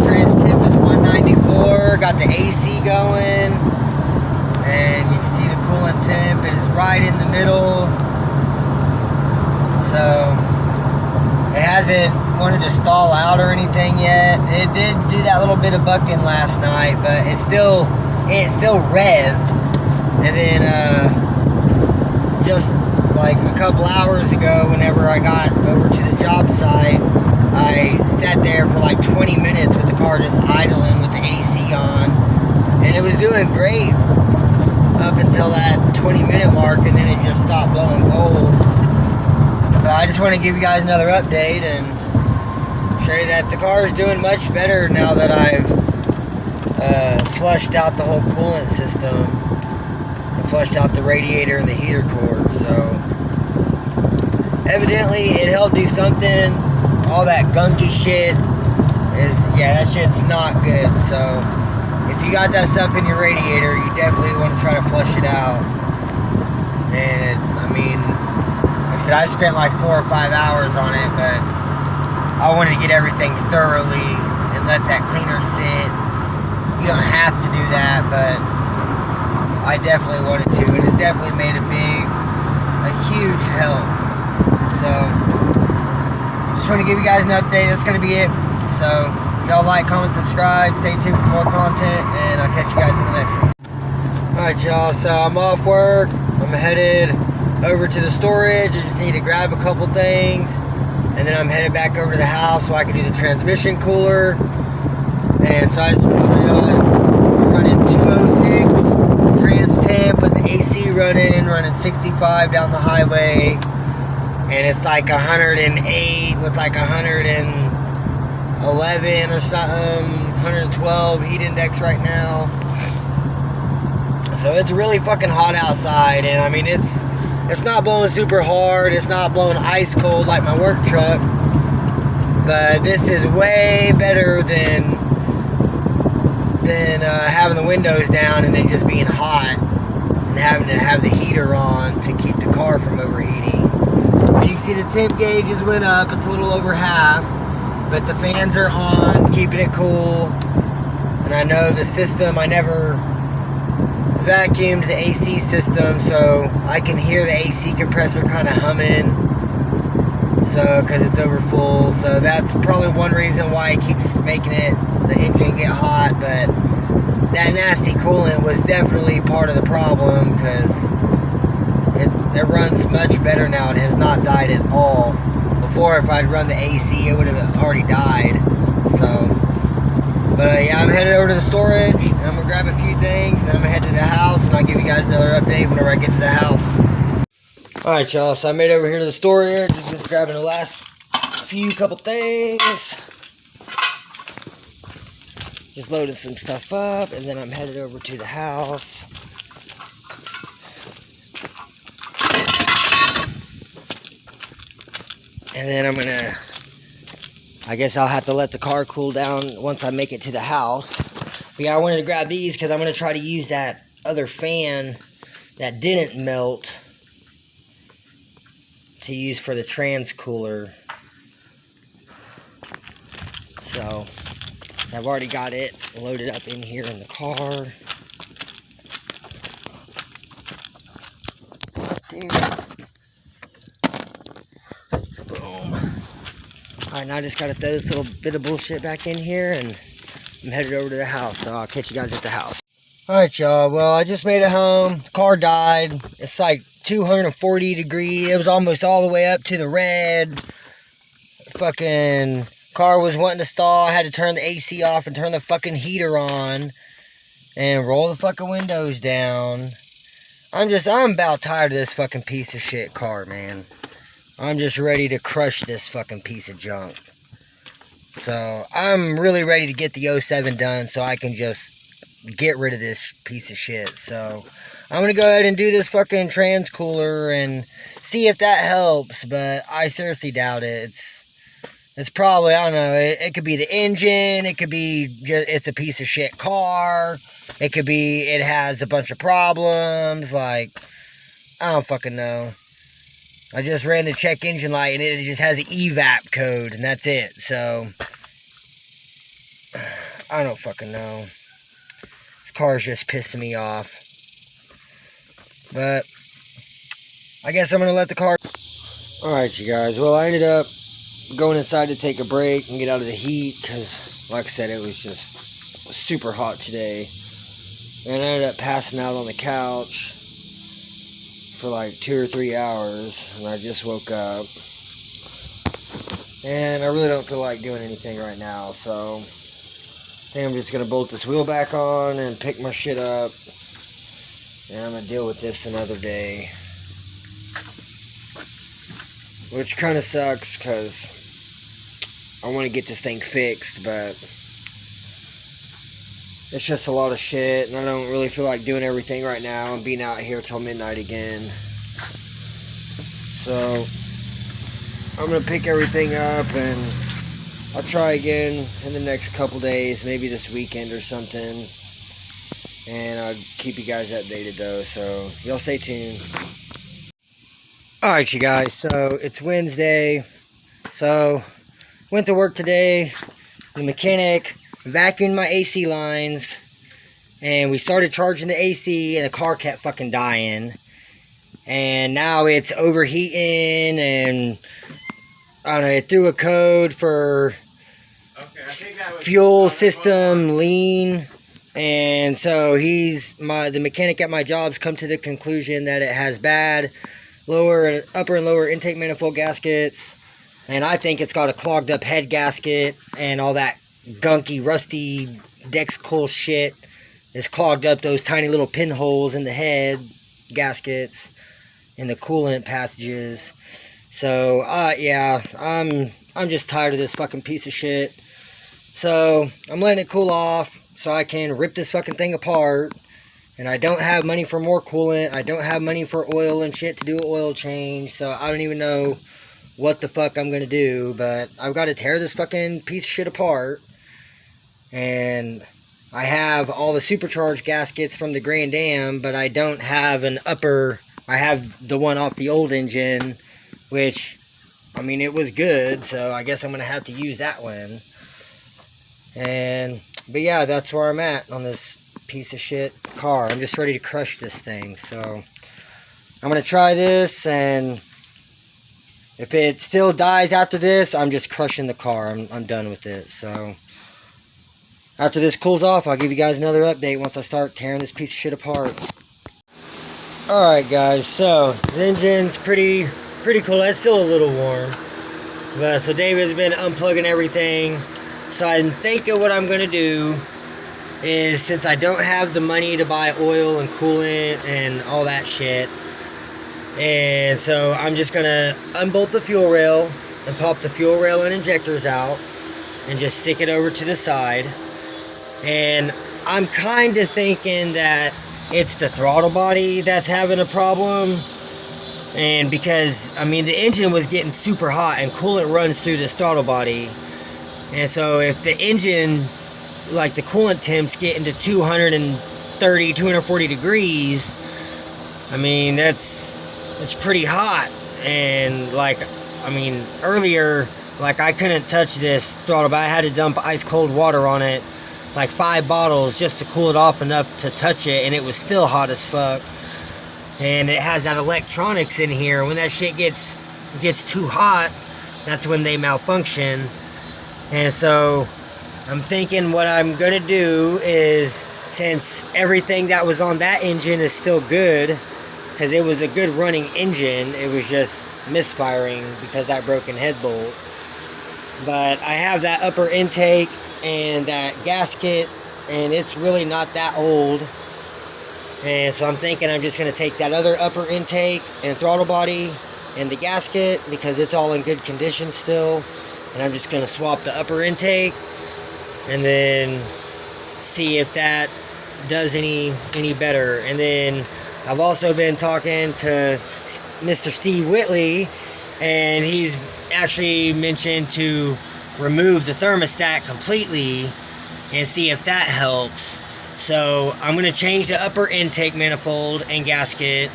Trans temp is 194. Got the AC going, and you can see the coolant temp is right in the middle. So it hasn't wanted to stall out or anything yet. It did do that little bit of bucking last night, but it's still revved. And then just like a couple hours ago, whenever I got over to the job site, I sat there for like 20 minutes with the car just idling with the AC on, and it was doing great up until that 20-minute mark, and then it just stopped blowing cold. But I just want to give you guys another update and show you that the car is doing much better now that I've flushed out the whole coolant system and flushed out the radiator and the heater core. So evidently it helped do something. All that gunky shit that shit's not good. So if you got that stuff in your radiator, you definitely want to try to flush it out. And like I said, I spent like 4 or 5 hours on it, but I wanted to get everything thoroughly and let that cleaner sit. You don't have to do that, but I definitely wanted to, and it's definitely made a huge help. So just want to give you guys an update. That's going to be it. So y'all like, comment, subscribe, stay tuned for more content, and I'll catch you guys in the next one. Alright y'all, so I'm off work. I'm headed over to the storage. I just need to grab a couple things, and then I'm headed back over to the house so I can do the transmission cooler. And so I just want to show y'all, I'm running 206 trans temp with the AC running 65 down the highway, and it's like 108 with like 111 or something, 112 heat index right now. So it's really fucking hot outside, and it's It's not blowing super hard. It's not blowing ice cold like my work truck. But this is way better than having the windows down and then just being hot and having to have the heater on to keep the car from overheating. You can see the temp gauges went up. It's a little over half, but the fans are on, keeping it cool. And I know the system, I never vacuumed the AC system, so I can hear the AC compressor kind of humming. So, because it's over full. So that's probably one reason why it keeps making the engine get hot. But that nasty coolant was definitely part of the problem, because it runs much better now. It has not died at all. Before, if I'd run the AC, it would have already died. So, but yeah, I'm headed over to the storage. And I'm going to grab a few things, and then I'm going to head to the house, and I'll give you guys another update whenever I get to the house. Alright, y'all, so I made it over here to the storage. Just grabbing the last couple things. Just loading some stuff up, and then I'm headed over to the house. And then I'm gonna, I guess I'll have to let the car cool down once I make it to the house. But yeah, I wanted to grab these because I'm gonna try to use that other fan that didn't melt to use for the trans cooler. So I've already got it loaded up in here in the car. Boom. Alright, now I just gotta throw this little bit of bullshit back in here, and I'm headed over to the house, so I'll catch you guys at the house. Alright, y'all, well, I just made it home. Car died. It's like 240 degrees. It was almost all the way up to the red. Fucking car was wanting to stall. I had to turn the AC off and turn the fucking heater on and roll the fucking windows down. I'm about tired of this fucking piece of shit car, man. I'm just ready to crush this fucking piece of junk. So I'm really ready to get the 07 done so I can just get rid of this piece of shit. So I'm going to go ahead and do this fucking trans cooler and see if that helps, but I seriously doubt it. It's probably, I don't know, it could be the engine, it could be just, it's a piece of shit car, it could be, it has a bunch of problems, like, I don't fucking know. I just ran the check engine light and it just has an evap code and that's it, so, I don't fucking know. This car's just pissing me off. But I guess I'm going to let the car... Alright, you guys. Well, I ended up going inside to take a break and get out of the heat because, like I said, it was just super hot today. And I ended up passing out on the couch for like 2 or 3 hours. And I just woke up. And I really don't feel like doing anything right now. So I think I'm just going to bolt this wheel back on and pick my shit up. And I'm going to deal with this another day. Which kind of sucks because I want to get this thing fixed, but it's just a lot of shit. And I don't really feel like doing everything right now and being out here till midnight again. So I'm going to pick everything up and I'll try again in the next couple days. Maybe this weekend or something. And I'll keep you guys updated though, so y'all stay tuned. Alright, you guys, so it's Wednesday. So, went to work today. The mechanic vacuumed my AC lines. And we started charging the AC and the car kept fucking dying. And now it's overheating and I don't know, it threw a code for fuel system lean. And so the mechanic at my job's come to the conclusion that it has bad upper and lower intake manifold gaskets, and I think it's got a clogged up head gasket and all that gunky, rusty Dexcool shit is clogged up those tiny little pinholes in the head gaskets and the coolant passages. So yeah, I'm just tired of this fucking piece of shit. So I'm letting it cool off so I can rip this fucking thing apart And I don't have money for more coolant. I don't have money for oil and shit to do an oil change. So I don't even know what the fuck I'm going to do. But I've got to tear this fucking piece of shit apart. And I have all the supercharged gaskets from the Grand Am. But I don't have an upper. I have the one off the old engine. Which, I mean, it was good. So I guess I'm going to have to use that one. But yeah, that's where I'm at on this piece of shit car. I'm just ready to crush this thing. So I'm gonna try this, and if it still dies after this, I'm just crushing the car. I'm done with it. So after this cools off, I'll give you guys another update once I start tearing this piece of shit apart. Alright guys, so the engine's pretty cool. It's still a little warm, but so David's been unplugging everything. So I'm thinking what I'm gonna do is, since I don't have the money to buy oil and coolant and all that shit, and so I'm just gonna unbolt the fuel rail and pop the fuel rail and injectors out and just stick it over to the side. And I'm kind of thinking that it's the throttle body that's having a problem. And because, I mean, the engine was getting super hot and coolant runs through this throttle body. And so if the engine, like the coolant temps, get into 230, 240 degrees, I mean, it's pretty hot. And like, I mean, earlier, like I couldn't touch this throttle, but I had to dump ice cold water on it, like 5 bottles, just to cool it off enough to touch it, and it was still hot as fuck. And it has that electronics in here. When that shit gets too hot, that's when they malfunction. And so I'm thinking what I'm gonna do is, since everything that was on that engine is still good, because it was a good running engine, it was just misfiring because that broken head bolt. But I have that upper intake and that gasket, and it's really not that old. And so I'm thinking I'm just gonna take that other upper intake and throttle body and the gasket, because it's all in good condition still. And I'm just going to swap the upper intake and then see if that does any better. And then I've also been talking to Mr. Steve Whitley, and he's actually mentioned to remove the thermostat completely and see if that helps. So I'm going to change the upper intake manifold and gasket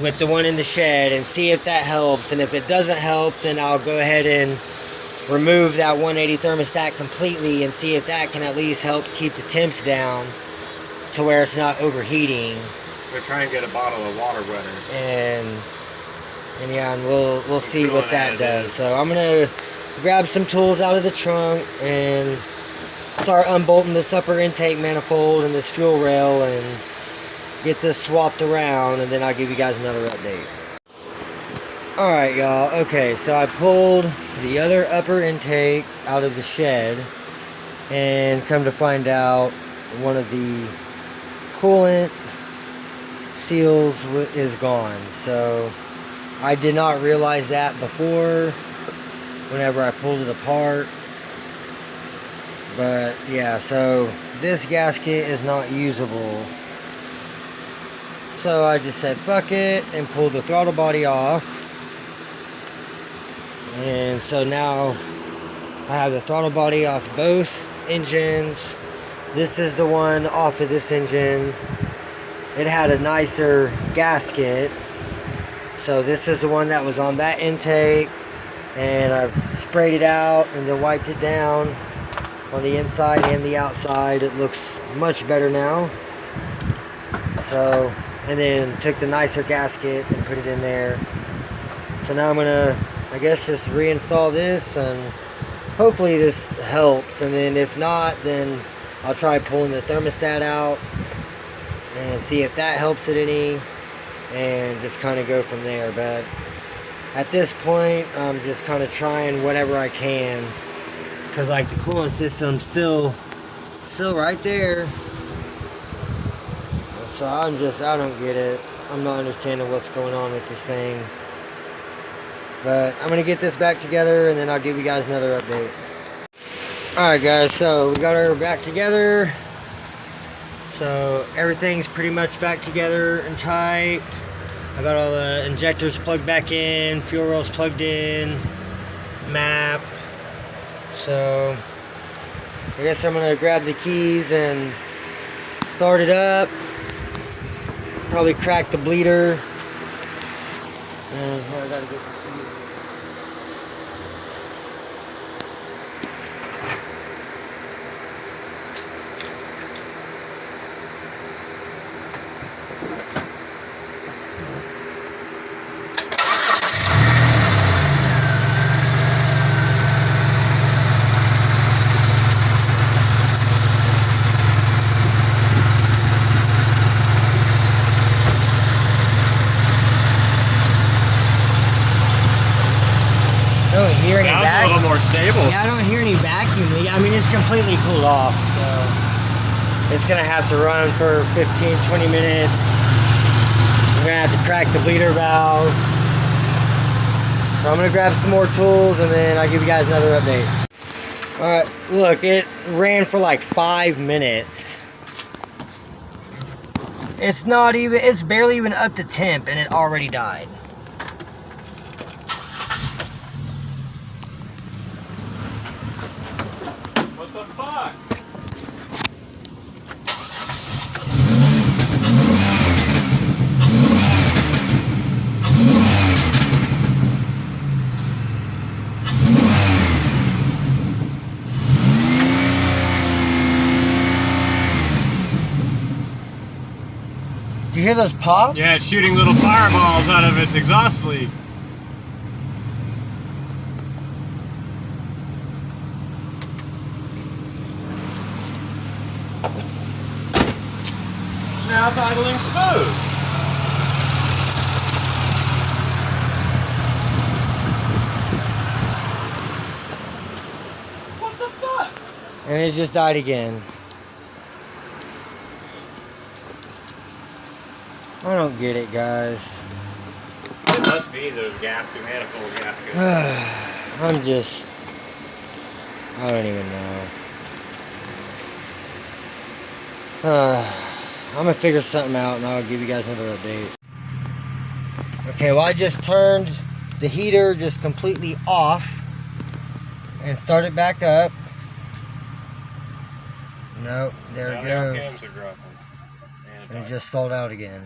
with the one in the shed and see if that helps. And if it doesn't help, then I'll go ahead and remove that 180 thermostat completely and see if that can at least help keep the temps down to where it's not overheating. We're trying to get a bottle of water wetter. And yeah, and we'll see what that does. So I'm gonna grab some tools out of the trunk and start unbolting this upper intake manifold and this fuel rail and get this swapped around, and then I'll give you guys another update. Alright y'all, okay, so I pulled the other upper intake out of the shed, and come to find out one of the coolant seals is gone. So I did not realize that before whenever I pulled it apart. But yeah, so this gasket is not usable. So I just said fuck it and pulled the throttle body off. And so now I have the throttle body off both engines. This is the one off of this engine. It had a nicer gasket. So this is the one that was on that intake. And I sprayed it out and then wiped it down on the inside and the outside. It looks much better now. So, and then took the nicer gasket and put it in there. So now I'm gonna, I guess, just reinstall this, and hopefully this helps. And then if not, then I'll try pulling the thermostat out and see if that helps it any, and just kind of go from there. But at this point, I'm just kind of trying whatever I can, because like the coolant system's still right there. So I don't get it. I'm not understanding what's going on with this thing. But I'm going to get this back together, and then I'll give you guys another update. Alright guys, so we got her back together. So So everything's pretty much back together and tight. I got all the injectors plugged back in, fuel rails plugged in, map. So I guess I'm gonna grab the keys and start it up. Probably crack the bleeder. And here I gotta get the keys. I don't hear any Sounds a little more stable. Yeah, I don't hear any vacuum leak. I mean, it's completely cooled off, so it's gonna have to run for 15-20 minutes. I'm gonna have to crack the bleeder valve. So I'm gonna grab some more tools and then I'll give you guys another update. Alright, look, it ran for like 5 minutes. It's barely even up to temp and it already died. What the fuck? Did you hear those pops? Yeah, it's shooting little fireballs out of its exhaust leak. Now it's idling smooth. What the fuck? And it just died again. I don't get it, guys. It must be the gasket, manifold gasket. I don't even know. I'm gonna figure something out and I'll give you guys another update. Okay, well, I just turned the heater just completely off and started back up. Nope, there it goes. Cams are dropping. And it just sold out again.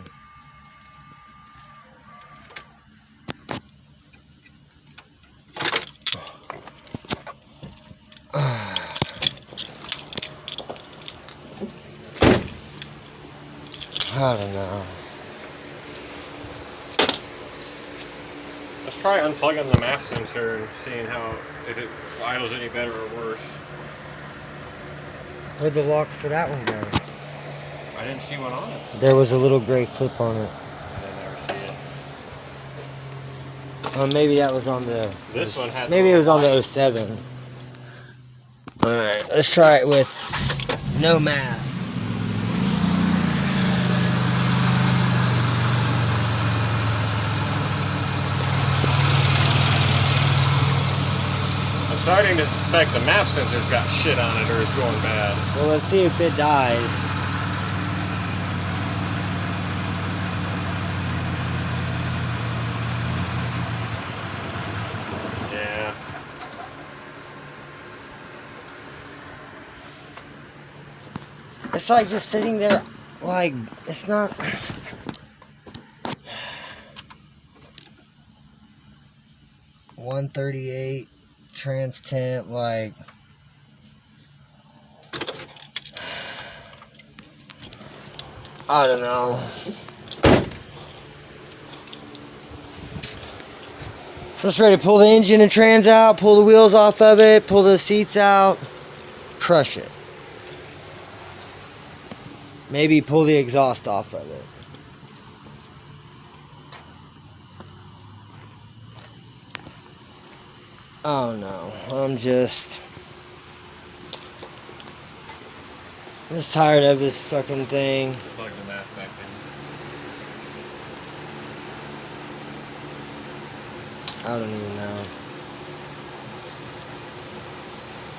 I don't know. Let's try unplugging the map sensor and seeing if it idles any better or worse. Where'd the lock for that one go? I didn't see one on it. There was a little gray clip on it. I didn't ever see it. Maybe that was on the... This one had... Maybe it was on the 07. Alright, let's try it with no math. I'm starting to suspect the map sensor's got shit on it or is going bad. Well, let's see if it dies. Yeah. It's like just sitting there, like, it's not... 138 trans temp, like... I don't know. Just ready to pull the engine and trans out, pull the wheels off of it, pull the seats out, crush it. Maybe pull the exhaust off of it. I don't know. I'm just tired of this fucking thing. Plug the map back in. I don't even know.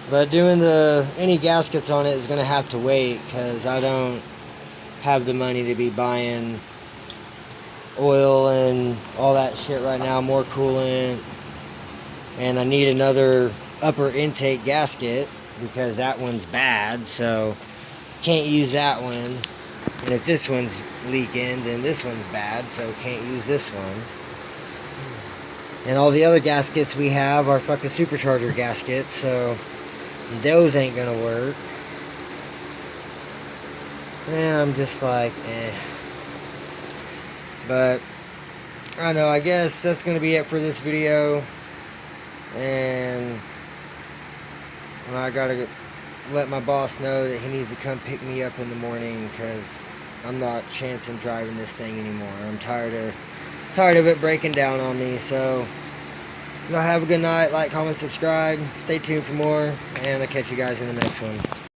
But doing any gaskets on it is gonna have to wait because I don't have the money to be buying oil and all that shit right now, more coolant. And I need another upper intake gasket because that one's bad, so can't use that one. And if this one's leaking, then this one's bad, so can't use this one. And all the other gaskets we have are fucking supercharger gaskets, so those ain't gonna work. And I'm just like, eh. But I don't know, I guess that's gonna be it for this video. And I gotta let my boss know that he needs to come pick me up in the morning, because I'm not chancing driving this thing anymore. I'm tired of it breaking down on me. So y'all have a good night. Like, comment, subscribe. Stay tuned for more, and I'll catch you guys in the next one.